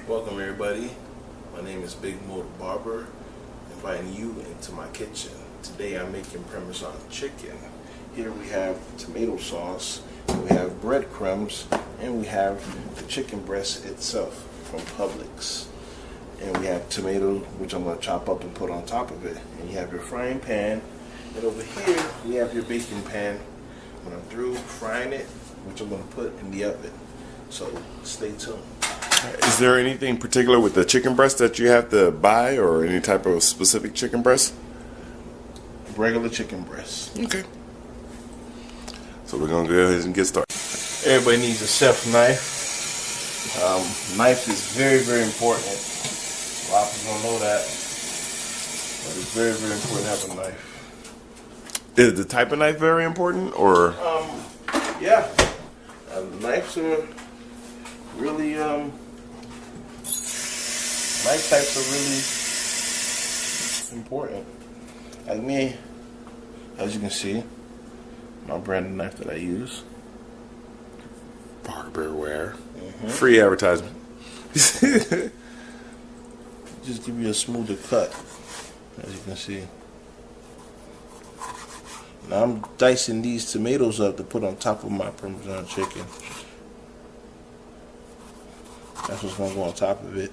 Welcome everybody. My name is Big Mo the Barber, inviting you into my kitchen. Today I'm making Parmesan chicken. Here we have tomato sauce, we have breadcrumbs, and we have the chicken breast itself from Publix. And we have tomato, which I'm going to chop up and put on top of it. And you have your frying pan. And over here, we have your baking pan. When I'm through frying it, which I'm going to put in the oven. So stay tuned. Is there anything particular with the chicken breast that you have to buy, or any type of specific chicken breast? Regular chicken breast. Okay. So we're going to go ahead and get started. Everybody needs a chef knife. Knife is very, very important. A lot of people don't know that. But it's very, very important to have a knife. Is the type of knife very important, or? Yeah. Knives are really, knife types are really important. Like me, as you can see, my brand new knife that I use. Barberware. Free advertisement. Just give you a smoother cut, as you can see. Now I'm dicing these tomatoes up to put on top of my Parmesan chicken. That's what's going to go on top of it.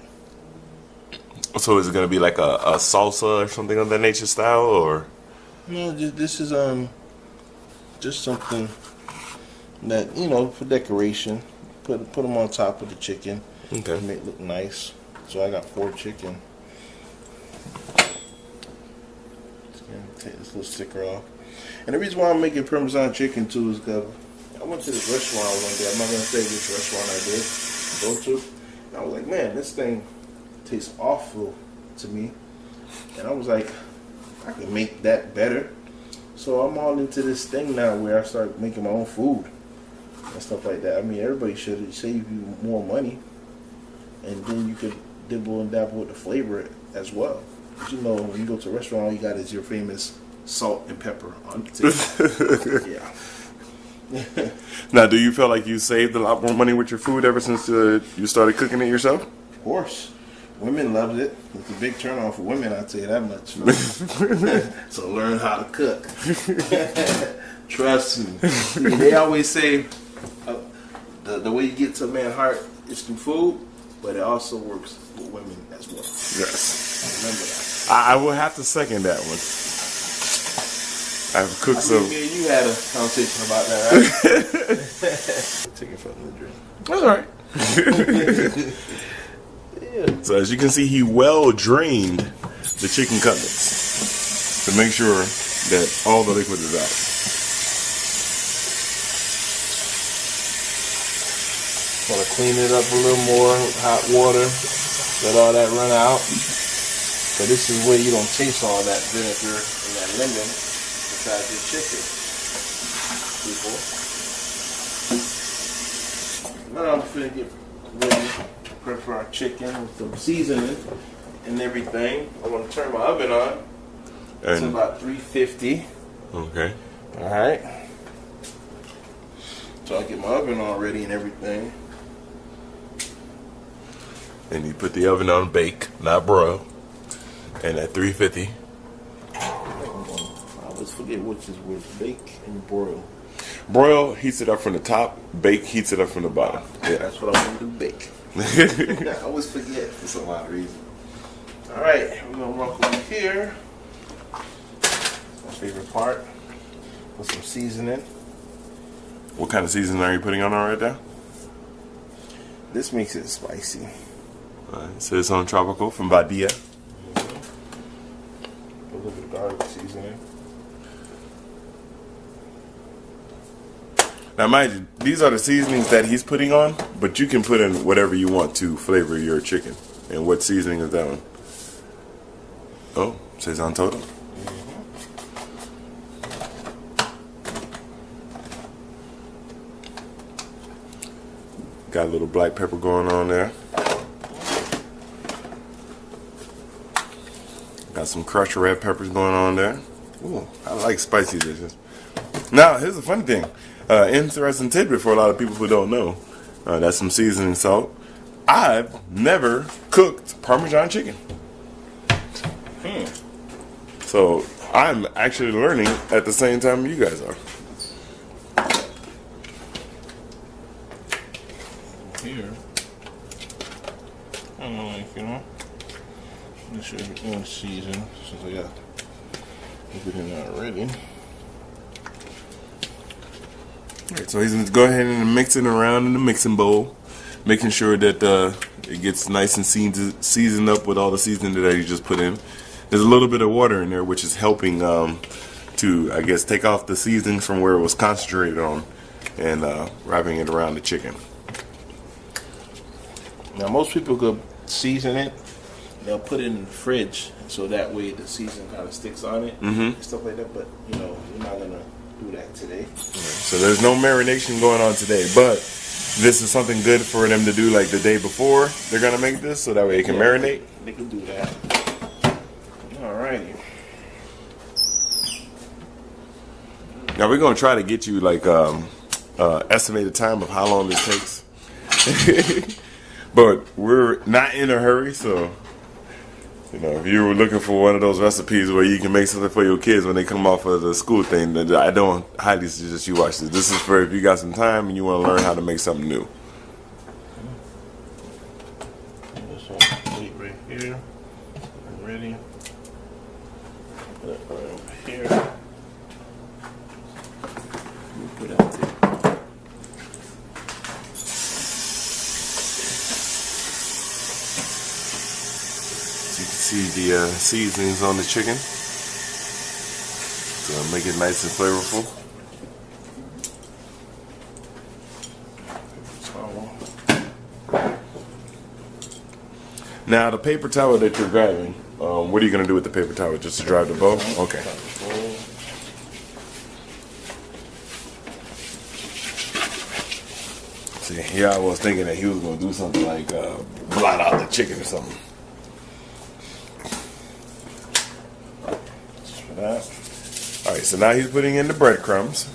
So is it going to be like a salsa or something of that nature style, or? No, this is just something that, you know, for decoration. Put them on top of the chicken. Okay. To make it look nice. So I got 4 chicken. Just gonna take this little sticker off. And the reason why I'm making Parmesan chicken too is because I went to this restaurant one day. I'm not gonna say which restaurant I did go to. And I was like, man, this thing tastes awful to me. And I was like, I can make that better. So I'm all into this thing now where I start making my own food and stuff like that. I mean, everybody should save you more money, and then you could dibble and dabble with the flavor as well. But you know, when you go to a restaurant, all you got is your famous salt and pepper on the table. Yeah. Now, do you feel like you saved a lot more money with your food ever since you started cooking it yourself? Of course. Women love it. It's a big turn on for women, I'll tell you that much. So learn how to cook. Trust me. They always say the way you get to a man's heart is through food, but it also works with women as well. Yes. Remember that. I will have to second that one. I've cooked some. Me and you had a conversation about that, right? Take it from the drink. That's all right. Yeah. So as you can see, he well drained the chicken cutlets to make sure that all the liquid is out. Want to clean it up a little more with hot water, let all that run out. So this is where you don't taste all that vinegar and that lemon inside your chicken, people. Now I'm finna get ready to prep for our chicken with some seasoning and everything. I want to turn my oven on. It's about 350. Okay. All right. So I get my oven on ready and everything. And you put the oven on bake, not broil. And at 350. I always forget which is which, bake and broil. Broil heats it up from the top. Bake heats it up from the bottom. Yeah, that's what I'm gonna do. Bake. I always forget for some odd reason. All right, we're gonna walk over here. My favorite part. Put some seasoning. What kind of seasoning are you putting on right now? This makes it spicy. So it's on tropical from Badia. A little bit of garlic seasoning. Now, mind you, these are the seasonings that he's putting on, but you can put in whatever you want to flavor your chicken. And what seasoning is that one? Oh, says on total. Got a little black pepper going on there. Got some crushed red peppers going on there. Ooh, I like spicy dishes. Now, here's the funny thing. Interesting tidbit for a lot of people who don't know. That's some seasoning salt. I've never cooked Parmesan chicken. So I'm actually learning at the same time you guys are. Here, I don't know, like, you know, make sure it's in season since I got everything already. Alright, so he's gonna go ahead and mix it around in the mixing bowl, making sure that it gets nice and seasoned up with all the seasoning that he just put in. There's a little bit of water in there, which is helping to, I guess, take off the seasonings from where it was concentrated on, and wrapping it around the chicken. Now, most people could season it. They'll put it in the fridge, so that way the season kind of sticks on it and stuff like that. But you know, we're not gonna do that today. So there's no marination going on today, but this is something good for them to do like the day before they're gonna make this, so that way it can marinate. They can do that. Alrighty. Now we're gonna try to get you like estimated time of how long this takes, but we're not in a hurry. So you know, if you were looking for one of those recipes where you can make something for your kids when they come off of the school thing, then I don't highly suggest you watch this. This is for if you got some time and you want to learn how to make something new. This one plate right here. I'm ready. Put it right over here. Put it out there. You can see the seasonings on the chicken, so make it nice and flavorful. Now the paper towel that you're grabbing, what are you going to do with the paper towel? Just to dry the bowl? Okay. See, here I was thinking that he was going to do something like blot out the chicken or something. That. All right, so now he's putting in the breadcrumbs.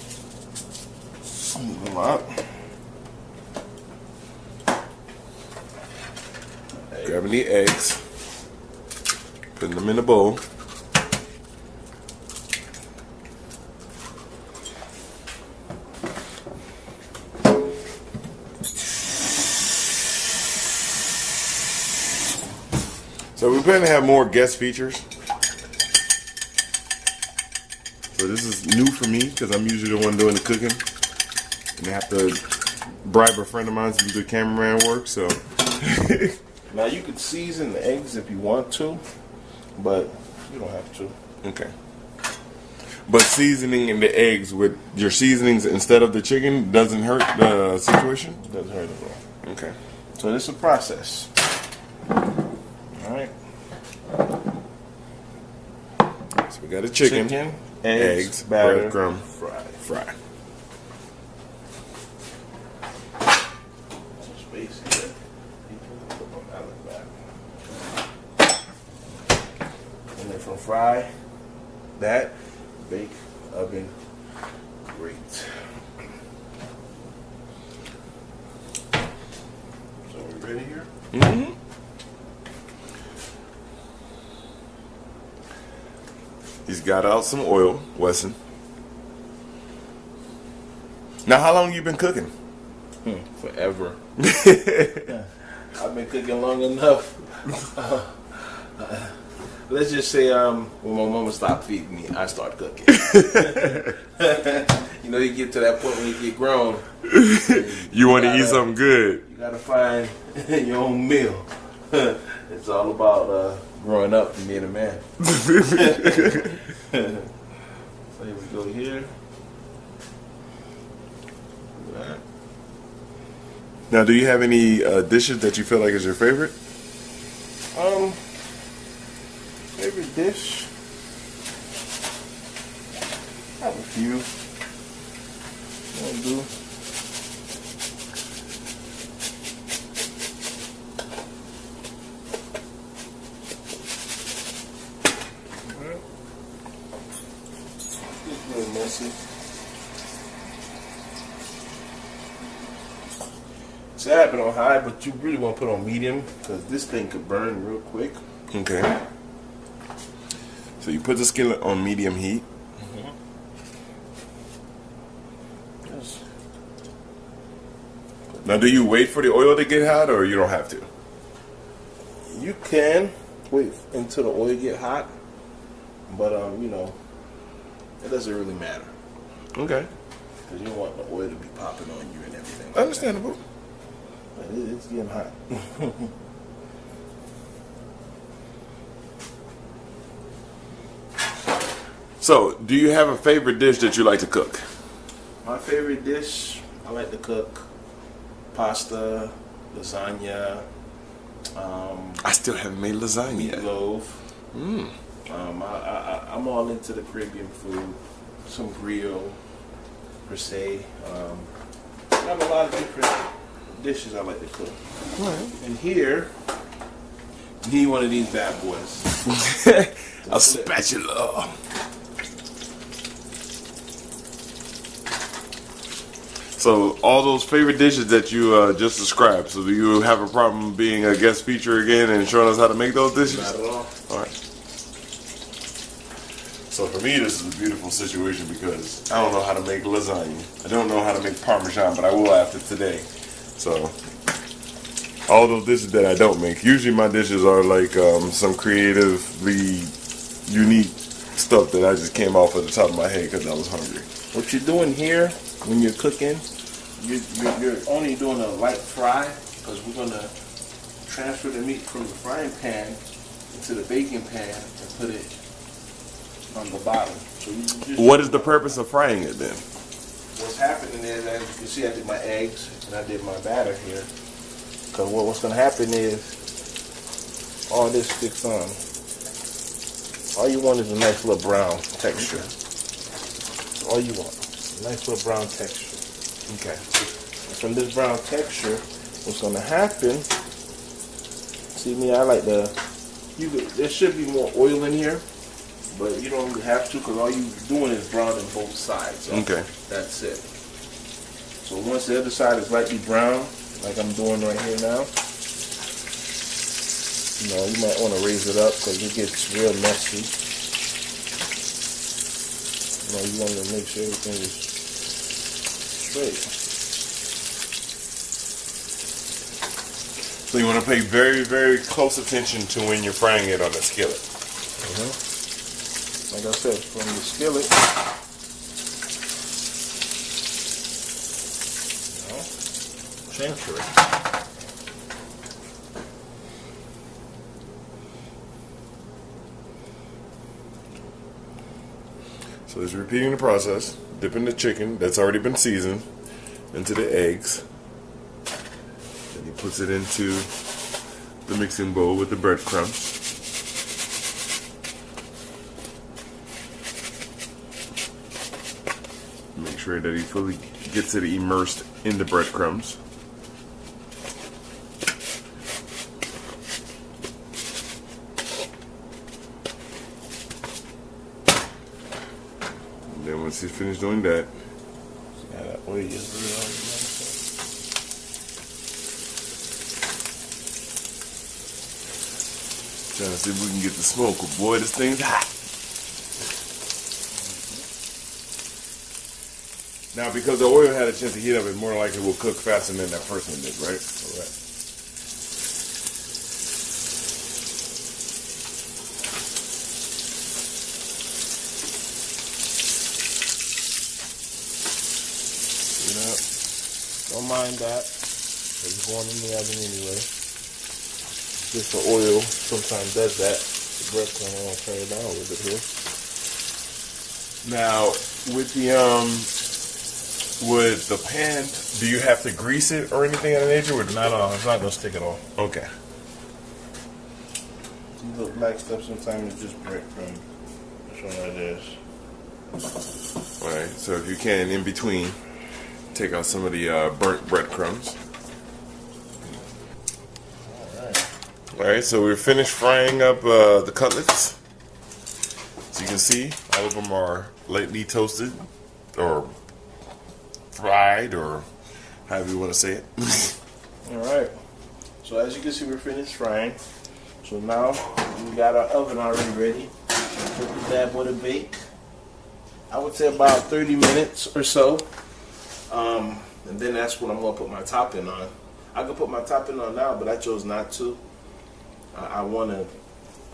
A lot. Grabbing the eggs, putting them in the bowl. So we plan to have more guest features. So this is new for me because I'm usually the one doing the cooking, and I have to bribe a friend of mine to do the cameraman work. So now you could season the eggs if you want to, but you don't have to. Okay. But seasoning in the eggs with your seasonings instead of the chicken doesn't hurt the situation? Doesn't hurt at all. Okay. So this is a process. All right. So we got a chicken, eggs, batter, breadcrumb, fry. Space here. And then from fry, that, bake, oven, great. So we ready here? Mm-hmm. He's got out some oil, Wesson. Now, how long you been cooking? Forever. I've been cooking long enough. Let's just say when my mama stopped feeding me, I start cooking. You know, you get to that point when you get grown. You want to eat something good. You gotta find your own meal. It's all about growing up and being a man. So here we go here. Look at that. Now, do you have any dishes that you feel like is your favorite? Favorite dish? I have a few. I'll do. It's really messy. So I have it on high, but you really want to put on medium because this thing could burn real quick. Okay. So you put the skillet on medium heat. Yes. Now, do you wait for the oil to get hot, or you don't have to? You can wait until the oil get hot, but you know, it doesn't really matter Okay. because you don't want the oil to be popping on you and everything. Like Understandable. that. But it's getting hot. So, do you have a favorite dish that you like to cook? My favorite dish, I like to cook pasta, lasagna, I still haven't made lasagna yet. meatloaf. I'm all into the Caribbean food. Some grill, per se. I have a lot of different dishes I like to cook. Right. And here, you need one of these bad boys. A spatula. So, all those favorite dishes that you just described, so do you have a problem being a guest feature again and showing us how to make those dishes? Not at all. All right. So for me, this is a beautiful situation because I don't know how to make lasagna. I don't know how to make Parmesan, but I will after today. So all those dishes that I don't make, usually my dishes are like some creatively unique stuff that I just came off of the top of my head because I was hungry. What you're doing here when you're cooking, you're only doing a light fry because we're going to transfer the meat from the frying pan into the baking pan and put it on the bottom. So you just, What is the purpose of frying it then? what's happening is, as you can see, I did my eggs and I did my batter here. Because what's going to happen is all this sticks on. All you want is a nice little brown texture. That's all you want. A nice little brown texture. Okay. From this brown texture, what's going to happen? See me, I like there should be more oil in here, but you don't really have to because all you're doing is browning both sides. Okay. That's it. So once the other side is lightly brown, like I'm doing right here now, you know, you might want to raise it up because it gets real messy. You know, you want to make sure everything is straight. So you want to pay very, very close attention to when you're frying it on the skillet. Like I said, from the skillet, you know, transfer it. So it's repeating the process, dipping the chicken that's already been seasoned into the eggs. Then he puts it into the mixing bowl with the breadcrumbs. Make sure that he fully gets it immersed in the breadcrumbs. Then once he's finished doing that, Yeah, that oil is real. trying to see if we can get the smoke. But boy, this thing's hot. Now, because the oil had a chance to heat up, it more likely will cook faster than that first one did, right? Correct. You know, don't mind that. It's going in the oven anyway. Just the oil sometimes does that. The breadcrumb, I'm gonna turn it down a little bit here. Now, with the pan, do you have to grease it or anything of that nature? Or No, it's not gonna stick at all. okay. These little black stuff sometimes is just breadcrumb. That's what that is. All right. So if you can, in between, take out some of the burnt breadcrumbs. All right. So we're finished frying up the cutlets. As you can see, all of them are lightly toasted or fried, or however you want to say it. Alright, so as you can see, we're finished frying. So now we got our oven already ready. Put the bad boy to bake. I would say about 30 minutes or so. And then that's when I'm going to put my topping on. I could put my topping on now, but I chose not to. I want to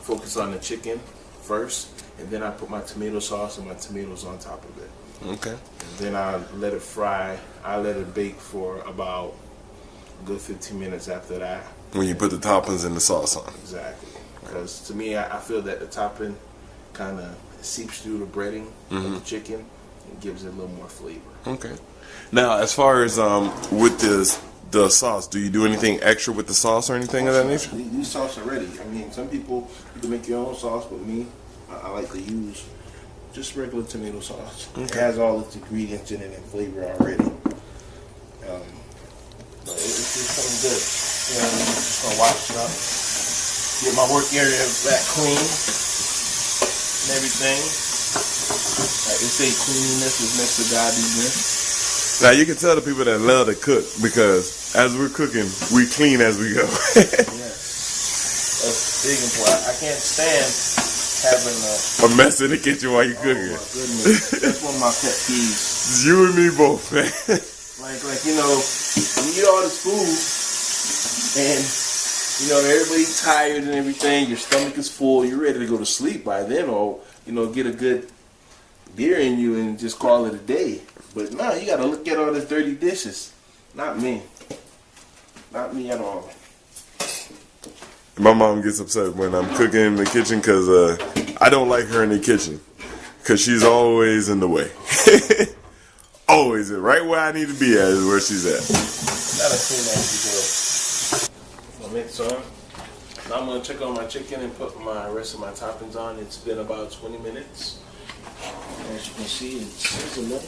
focus on the chicken first, and then I put my tomato sauce and my tomatoes on top of it. Okay. And then I let it fry. I let it bake for about a good 15 minutes after that. When you put the toppings and the sauce on. Exactly. Because to me, I feel that the topping kind of seeps through the breading of the chicken and gives it a little more flavor. Okay. Now, as far as with the sauce, do you do anything extra with the sauce or anything of that nature? These sauce are ready. I mean, some people, you can make your own sauce, but me, I like to use just regular tomato sauce. Okay. It has all its ingredients in it and flavor already. But it's something good. Yeah, I'm just going to wash it up. Get my work area back clean and everything. Like they say, cleanliness is next to godliness. Now you can tell the people that love to cook because as we're cooking, we clean as we go. Yes, that's big important. I can't stand having a mess in the kitchen while you're cooking. Oh my goodness, that's one of my pet peeves. You and me both, man. Like you know, when you eat all this food and you know everybody's tired and everything, your stomach is full, you're ready to go to sleep by then, or you know get a good beer in you and just call it a day. But no, you gotta look at all these dirty dishes. Not me. Not me at all. My mom gets upset when I'm cooking in the kitchen because I don't like her in the kitchen because she's always in the way. Always right where I need to be at is where she's at. Gotta clean that good. I'll mix on. Now I'm gonna check on my chicken and put my rest of my toppings on. It's been about 20 minutes. As you can see, it's sizzling up.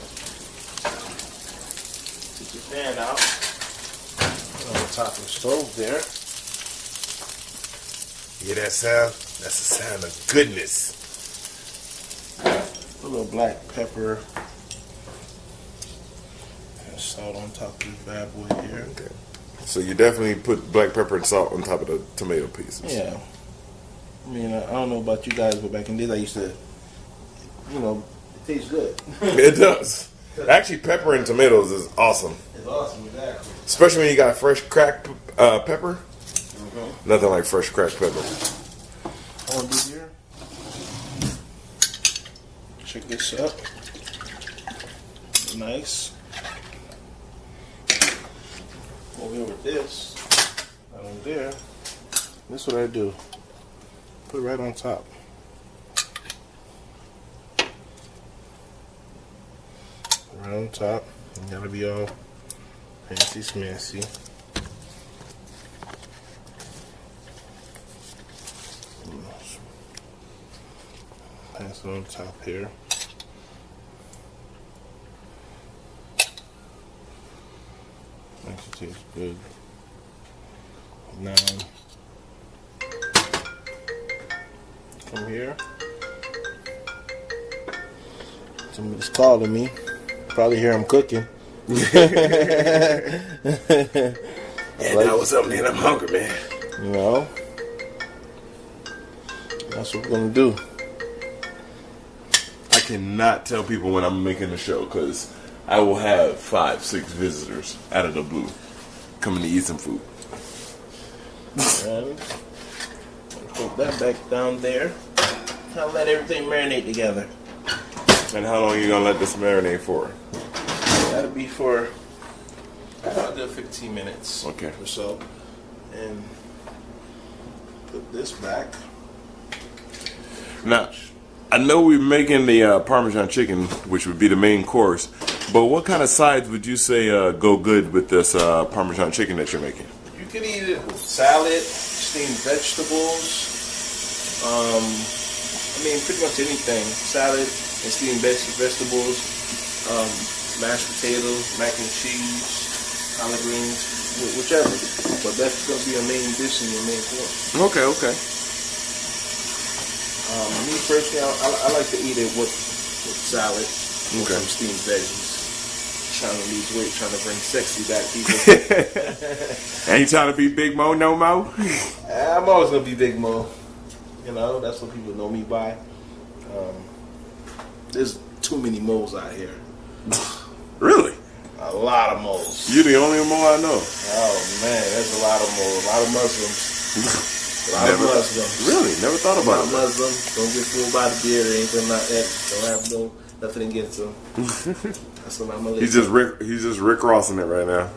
Take your pan out. Put on the top of the stove there. Hear that sound? That's the sound of goodness. Put a little black pepper and salt on top of this bad boy here. Okay. So you definitely put black pepper and salt on top of the tomato pieces. Yeah. I mean, I don't know about you guys, but back in the days I used to, you know, it tastes good. It does. Actually, pepper and tomatoes is awesome. It's awesome, exactly. Especially when you got fresh cracked pepper. Nothing like fresh cracked pepper. All I do here. Check this up. Nice. Over here with this. Right on there. This is what I do. Put it right on top. Right on top. You gotta be all fancy smancy. Pass it on top here. Actually tastes good. Now, come here. Somebody's calling me. Probably hear I'm cooking. Yeah, that was something, man. I'm hungry, man. You know? That's what we're gonna do. I cannot tell people when I'm making the show because I will have 5-6 visitors out of the blue coming to eat some food. And put that back down there. I'll let everything marinate together. And how long are you gonna let this marinate for? That'll be for about 15 minutes or so. And put this back. Now, I know we're making the Parmesan chicken, which would be the main course, but what kind of sides would you say go good with this Parmesan chicken that you're making? You can eat it with salad, steamed vegetables, I mean pretty much anything. Salad and steamed vegetables, mashed potatoes, mac and cheese, collard greens, whichever. But that's going to be your main dish and your main course. Okay. Me personally, I like to eat it with salad, with some steamed veggies. trying to lose weight, trying to bring sexy back, people. Ain't you trying to be Big Mo no mo? I'm always gonna be Big Mo. You know, that's what people know me by. There's too many moles out here. Really? A lot of moles. You're the only Mo I know. Oh man, there's a lot of moles. A lot of Muslims. A lot of Muslims. Really? Never thought about it. Muslims. Don't get fooled by the beard or anything like that. Don't have nothing against them. That's what I'm gonna He's just Rick Rossing it right now.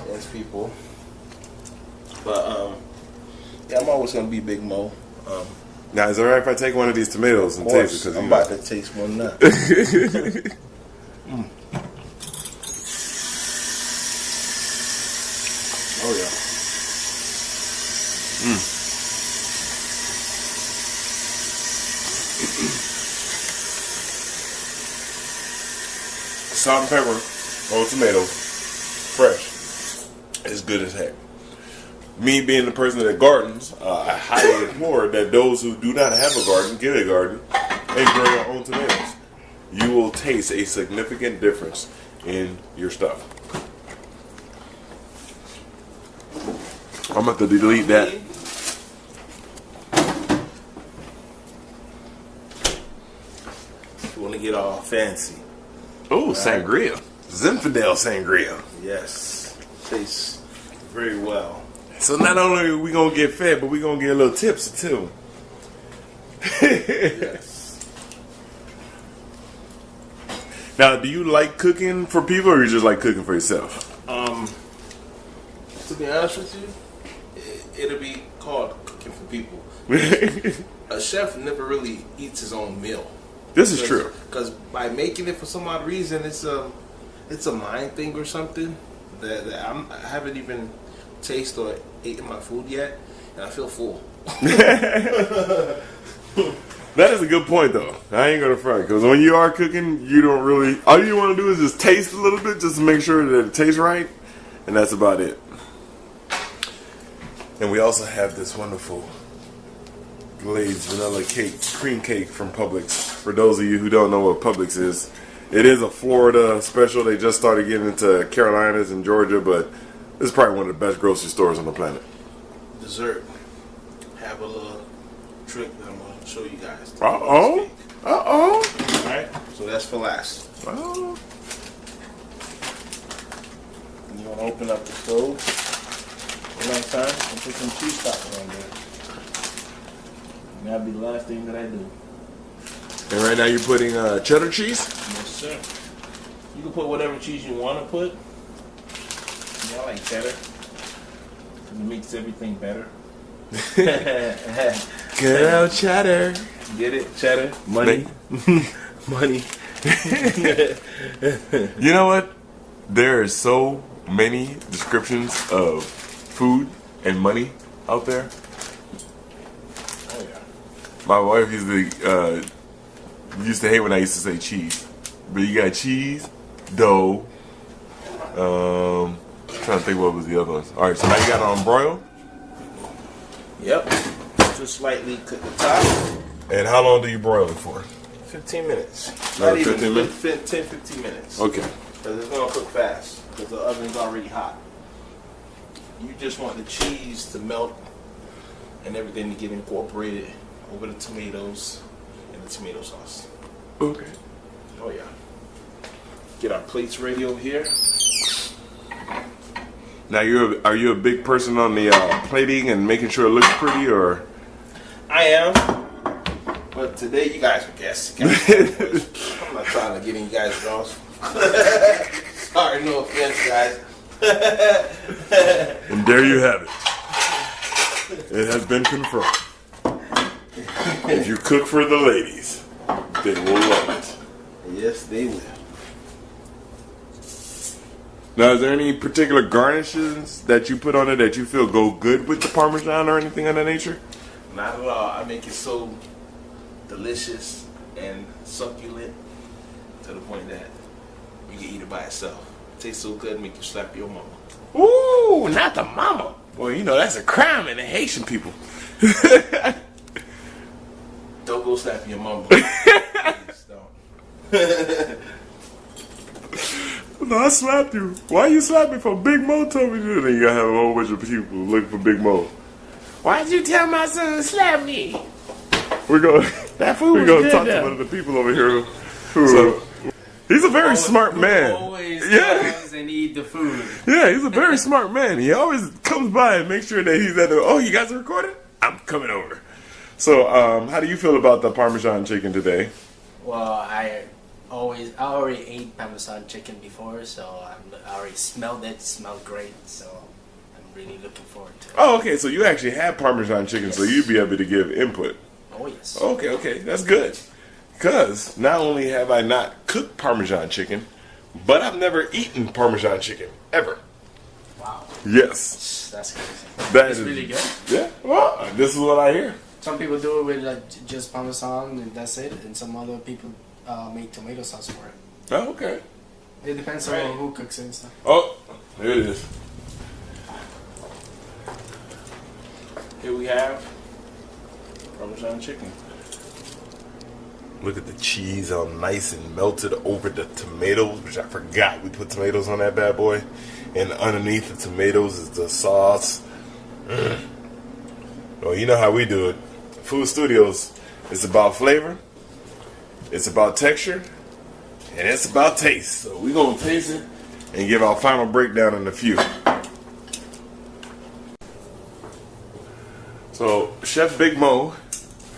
Yes, people. But yeah, I'm always gonna be Big Mo. Now, is it alright if I take one of these tomatoes and taste it? Because I'm about to taste one now. Oh yeah. Salt and pepper on tomatoes, fresh. It's good as heck. Me being the person that gardens, I highly implore that those who do not have a garden get a garden and grow your own tomatoes. You will taste a significant difference in your stuff. I'm about to delete that. You want to get all fancy? Oh, sangria. Zinfandel sangria. Yes, tastes very well. So not only are we gonna get fed, but we gonna get a little tipsy too. Yes. Now, do you like cooking for people, or you just like cooking for yourself? To be honest with you, it'll be called cooking for people. A chef never really eats his own meal. This is true. Because by making it for some odd reason, it's a mind thing or something that I haven't even tasted or eaten my food yet, and I feel full. That is a good point, though. I ain't gonna front, because when you are cooking, you don't really. All you want to do is just taste a little bit, just to make sure that it tastes right, and that's about it. And we also have this wonderful glazed vanilla cake, cream cake from Publix. For those of you who don't know what Publix is, it is a Florida special. They just started getting into Carolinas and Georgia, but this is probably one of the best grocery stores on the planet. Dessert. Have a little trick that I'm going to show you guys. Uh-oh. Uh-oh. Alright, so that's for last. Oh. You want to open up the stove one last time and put some cheese topping on there. And that'll be the last thing that I do. And right now you're putting cheddar cheese? Yes, sir. You can put whatever cheese you want to put. Yeah, I like cheddar. It makes everything better. Good old cheddar. Get it? Cheddar? Money? Money. You know what? There are so many descriptions of food and money out there. Oh, yeah. My wife used to hate when I used to say cheese. But you got cheese, dough. Trying to think what was the other ones. Alright, so now you got it on broil. Yep. Just slightly cook the top. And how long do you broil it for? 15 minutes. Another Not even 15 minutes? 10, 15 minutes. Okay. Because it's going to cook fast. Because the oven's already hot. You just want the cheese to melt and everything to get incorporated over the tomatoes and the tomato sauce. Okay. Oh yeah. Get our plates ready over here. Now, are you a big person on the plating and making sure it looks pretty, or? I am. But today you guys are guests. I'm not trying to get in you guys' draws. Sorry, no offense, guys. And there you have it. It has been confirmed. If you cook for the ladies, they will love it. Yes, they will. Now, is there any particular garnishes that you put on it that you feel go good with the Parmesan or anything of that nature? Not at all. I make it so delicious and succulent to the point that you can eat it by itself. It tastes so good, make you slap your mama. Ooh, not the mama. Well, you know, that's a crime in the Haitian people. Don't go slap your mama. Please don't. no, I slapped you. Why you slap me for Big Mo told me to? Then you gotta have a whole bunch of people looking for Big Mo. Why'd you tell my son to slap me? We're going. That food We're was going to good, talk though. to one of the people over here. Who, he's a very smart man. Always Yeah. comes and eat the food. Yeah, he's a very smart man. He always comes by and makes sure that he's at the. Oh, you guys are recording? I'm coming over. So, how do you feel about the Parmesan chicken today? Well, I already ate Parmesan chicken before, so I already smelled it. It smelled great, so I'm really looking forward to it. Oh, okay. So you actually have Parmesan chicken, so you'd be able to give input. Oh yes. Okay, that's good. Because not only have I not cooked Parmesan chicken, but I've never eaten Parmesan chicken ever. Wow. Yes, That's crazy. that It's is really good. Yeah. Well, this is what I hear. Some people do it with just Parmesan and that's it, and some other people make tomato sauce for it. Oh, okay. It depends on who cooks it and stuff. Oh, there it is. Here we have Parmesan chicken. Look at the cheese all nice and melted over the tomatoes, which I forgot we put tomatoes on that bad boy. And underneath the tomatoes is the sauce. Well, you know how we do it. Food Studios, it's about flavor, it's about texture, and it's about taste. So we're going to taste it and give our final breakdown in a few. So Chef Big Mo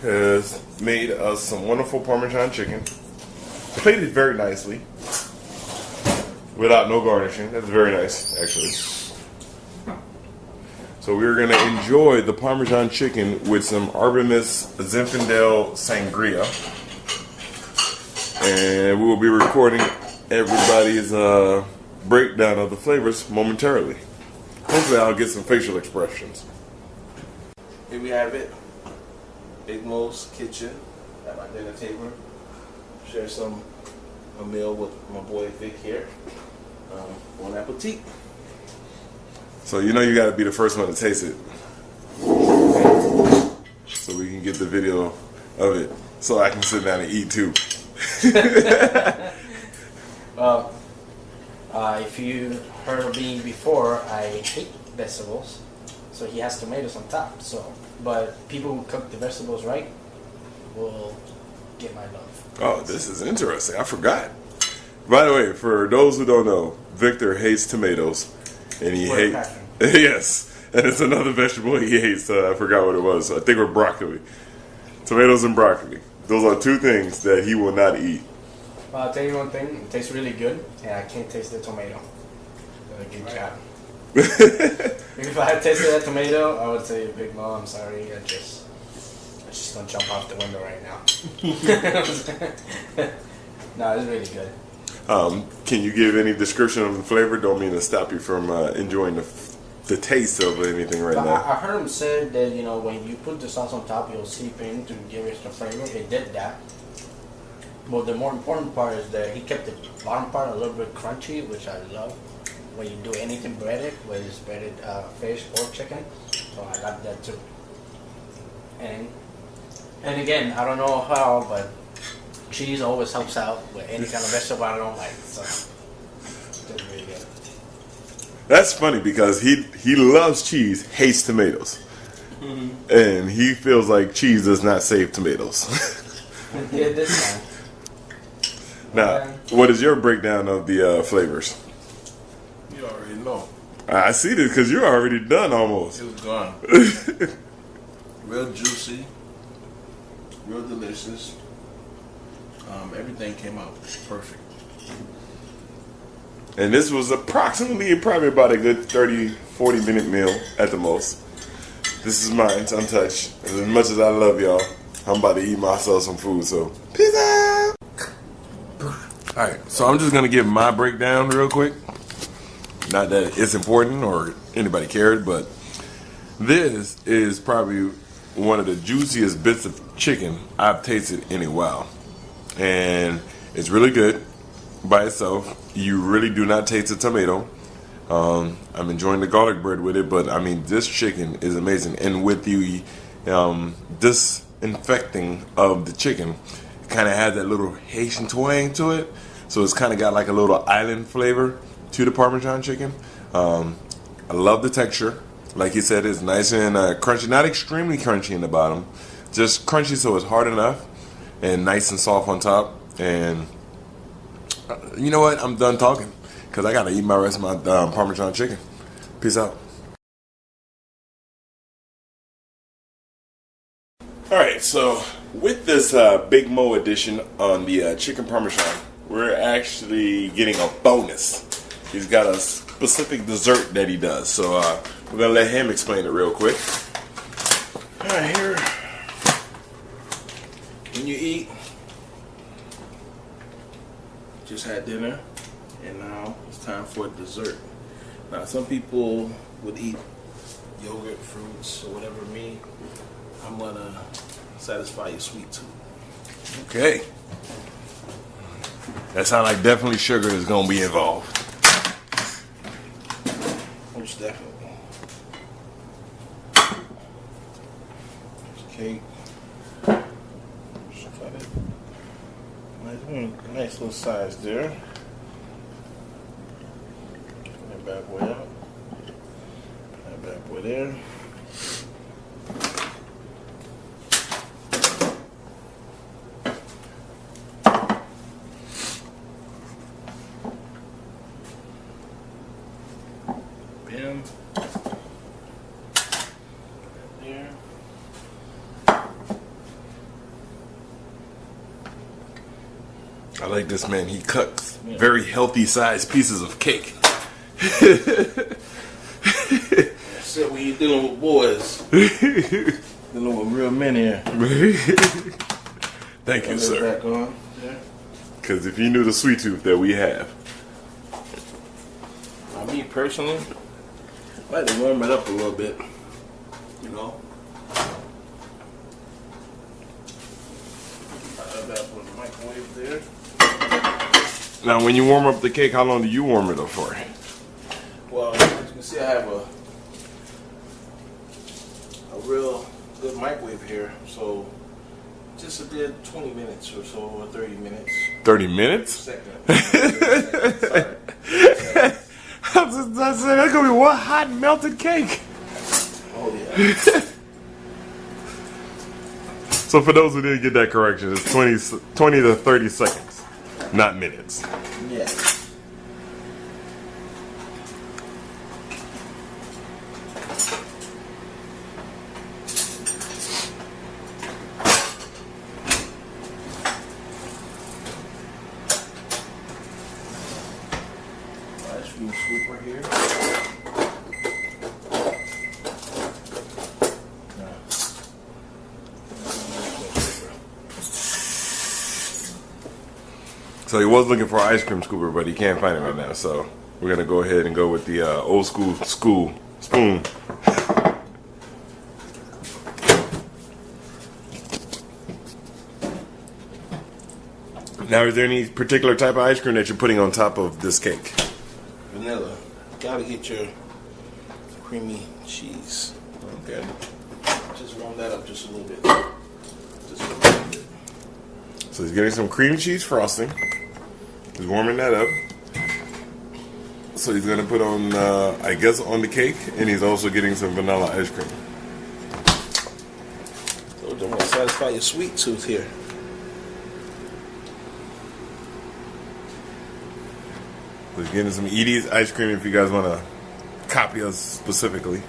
has made us some wonderful Parmesan chicken. Plated very nicely. Without no garnishing. That's very nice, actually. So we're going to enjoy the Parmesan chicken with some Artemis Zinfandel Sangria. And we will be recording everybody's breakdown of the flavors momentarily. Hopefully I'll get some facial expressions. Here we have it. Big Mo's kitchen at my dinner table. Share a meal with my boy Vic here. Bon appetit. So you know you got to be the first one to taste it, so we can get the video of it, so I can sit down and eat too. Well, if you heard of me before, I hate vegetables, so he has tomatoes on top. So, but people who cook the vegetables right will get my love. Oh, this is interesting. I forgot. By the way, for those who don't know, Victor hates tomatoes, and he With a hates passion. yes, and it's another vegetable he hates. I forgot what it was. I think it was broccoli, tomatoes and broccoli. Those are two things that he will not eat. Well, I'll tell you one thing, it tastes really good, and I can't taste the tomato. Good job. If I had tasted that tomato, I would say, Big Mo, I'm sorry, I'm just gonna jump off the window right now. No, it's really good. Can you give any description of the flavor? Don't mean to stop you from enjoying the taste of anything right But now. I heard him say that, when you put the sauce on top, it'll seep in to give it the flavor. It did that. But the more important part is that he kept the bottom part a little bit crunchy, which I love. When you do anything breaded, whether it's breaded fish or chicken, so I got that too. And again, I don't know how, but cheese always helps out with any kind of vegetable I don't like. So it's really good. That's funny because he loves cheese, hates tomatoes, and he feels like cheese does not save tomatoes. Yeah, this time. Now, what is your breakdown of the flavors? You already know. I see this because you're already done almost. It was gone. Real juicy. Real delicious. Everything came out perfect. And this was probably about a good 30-40 minute meal at the most. This is mine, it's untouched. As much as I love y'all, I'm about to eat myself some food, so peace out! Alright, so I'm just going to give my breakdown real quick. Not that it's important or anybody cared, but this is probably one of the juiciest bits of chicken I've tasted in a while. And it's really good by itself. You really do not taste the tomato. I'm enjoying the garlic bread with it, but I mean, this chicken is amazing. And with the disinfecting of the chicken, it kind of has that little Haitian twang to it, so it's kind of got like a little island flavor to the Parmesan chicken. I love the texture. Like you said, it's nice and crunchy. Not extremely crunchy in the bottom, just crunchy so it's hard enough and nice and soft on top. And you know what? I'm done talking because I gotta eat my rest of my Parmesan chicken. Peace out. Alright, so with this Big Mo edition on the chicken Parmesan, we're actually getting a bonus. He's got a specific dessert that he does, so we're going to let him explain it real quick. Alright, here, when you eat, just had dinner, and now it's time for dessert. Now, some people would eat yogurt, fruits, or whatever. Me, I'm gonna satisfy your sweet tooth. Okay. That sounds like definitely sugar is going to be involved. Most definitely. Cake. Just cut it. Nice little size there. Put that bad boy out. Put that bad boy there. Bam. There. I like this man. He cuts very healthy sized pieces of cake. That's it when you're dealing with boys. Dealing with real men here. Thank you, sir. Back on. Yeah. Because if you knew the sweet tooth that we have. Me personally, I like to warm it up a little bit. You know. I got put the microwave there. Now, when you warm up the cake, how long do you warm it up for? Well, as you can see, I have a real good microwave here, so just a good 20 minutes or so, or 30 minutes. 30 minutes? Second. Sorry. I said, that's going to be one hot melted cake. Oh, yeah. So for those who didn't get that correction, it's 20 to 30 seconds, not minutes. Yeah. Ice cream scooper here. So he was looking for an ice cream scooper, but he can't find it right now. So we're gonna go ahead and go with the old school spoon. Now, is there any particular type of ice cream that you're putting on top of this cake? Vanilla. Gotta get your creamy cheese. Okay. Just warm that up just a little bit. Just a little bit. So he's getting some cream cheese frosting. He's warming that up. So he's gonna put on, I guess, on the cake, and he's also getting some vanilla ice cream. So don't want to satisfy your sweet tooth here. So he's getting some Edie's ice cream if you guys want to copy us specifically.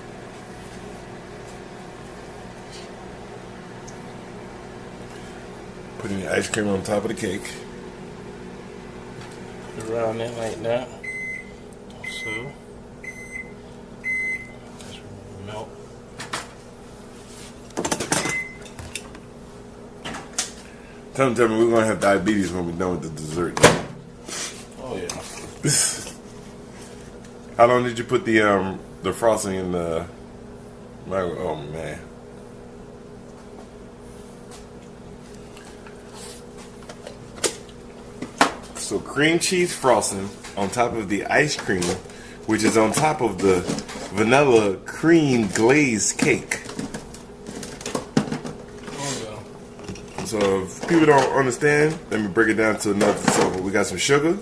Putting the ice cream on top of the cake. Around it like that. So just melt. Tell me, we're gonna have diabetes when we're done with the dessert. Oh yeah. How long did you put the frosting in the? Oh man. So cream cheese frosting on top of the ice cream, which is on top of the vanilla cream glazed cake. Oh yeah. So if people don't understand, let me break it down to another. So we got some sugar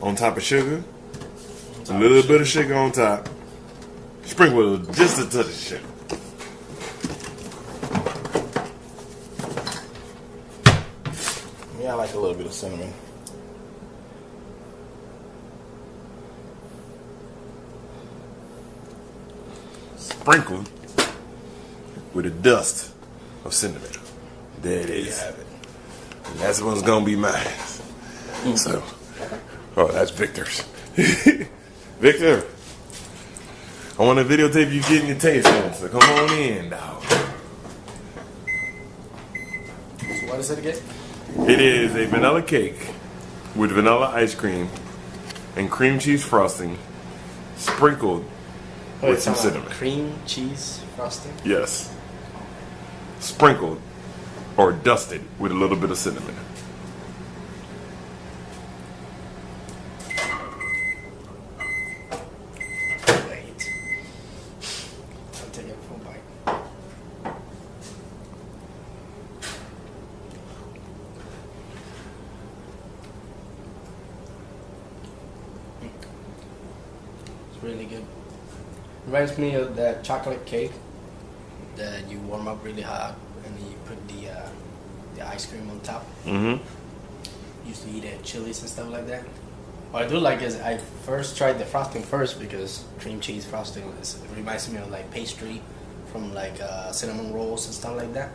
on top of sugar, a little bit of sugar on top, sprinkle with just a touch of sugar. Yeah, I like a little bit of cinnamon. Sprinkled with a dust of cinnamon. There it There you is. have it. And that's what's gonna be mine. So, oh, that's Victor's. Victor, I want to videotape you getting your taste on. So come on in, dog. So what is it again? It is a vanilla cake with vanilla ice cream and cream cheese frosting, sprinkled with some cinnamon. Cream cheese frosting. Yes. Sprinkled or dusted with a little bit of cinnamon. Wait. I'll take a full bite. It's really good. Reminds me of that chocolate cake that you warm up really hot and then you put the ice cream on top. Mm-hmm. Used to eat at Chili's and stuff like that. What I do like is I first tried the frosting first because cream cheese frosting it reminds me of like pastry from like cinnamon rolls and stuff like that.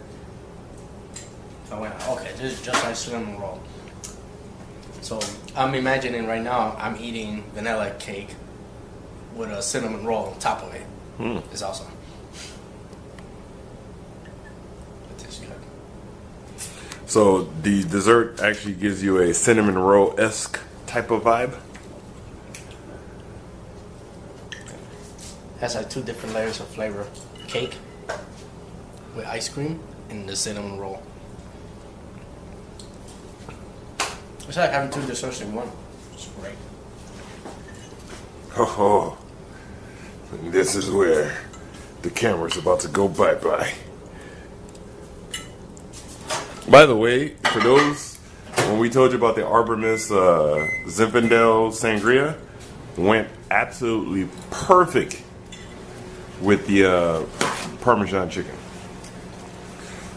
So I went, okay, this is just like cinnamon roll. So I'm imagining right now I'm eating vanilla cake with a cinnamon roll on top of it. It's awesome. It tastes good. So the dessert actually gives you a cinnamon roll-esque type of vibe. Has like two different layers of flavor. Cake with ice cream and the cinnamon roll. It's like having two desserts in one. It's great. Oh, and this is where the camera's about to go bye-bye. By the way, for those, when we told you about the Arbor Mist Zinfandel Sangria, went absolutely perfect with the Parmesan chicken.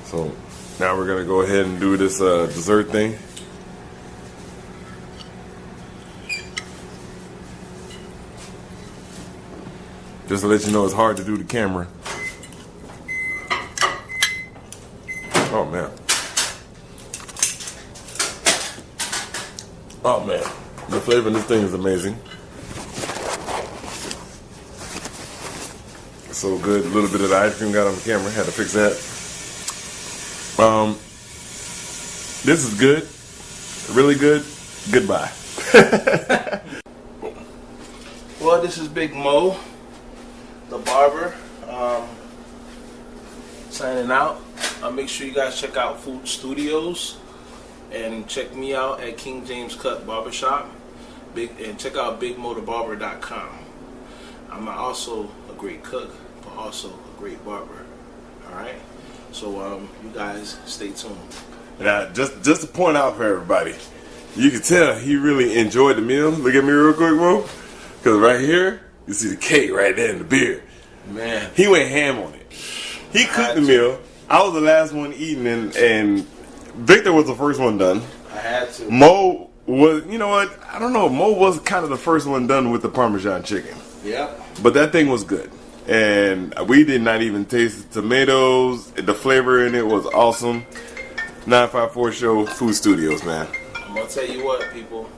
So now we're gonna go ahead and do this dessert thing. Just to let you know, it's hard to do the camera. Oh man. Oh man, the flavor in this thing is amazing. So good. A little bit of the ice cream got on the camera. Had to fix that. This is good. Really good. Goodbye. Well, this is Big Mo, the barber, signing out. Make sure you guys check out Food Studios and check me out at King James Cut Barbershop. And check out BigMotorBarber.com. I'm also a great cook, but also a great barber. All right. So you guys stay tuned. Now, just to point out for everybody, you can tell he really enjoyed the meal. Look at me real quick, bro. Because right here, you see the cake right there and the beer. Man, He went ham on it. He cooked the meal. I was the last one eating, and Victor was the first one done. I had to. Mo was, you know what? I don't know. Mo was kind of the first one done with the Parmesan chicken. Yep. But that thing was good. And we did not even taste the tomatoes. The flavor in it was awesome. 954 Show, Food Studios, man. I'm gonna tell you what, people.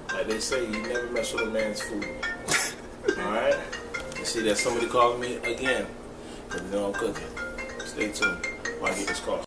Like they say, you never mess with a man's food. All right. You see that somebody calling me again, because you know I'm cooking. Stay tuned while I get this call.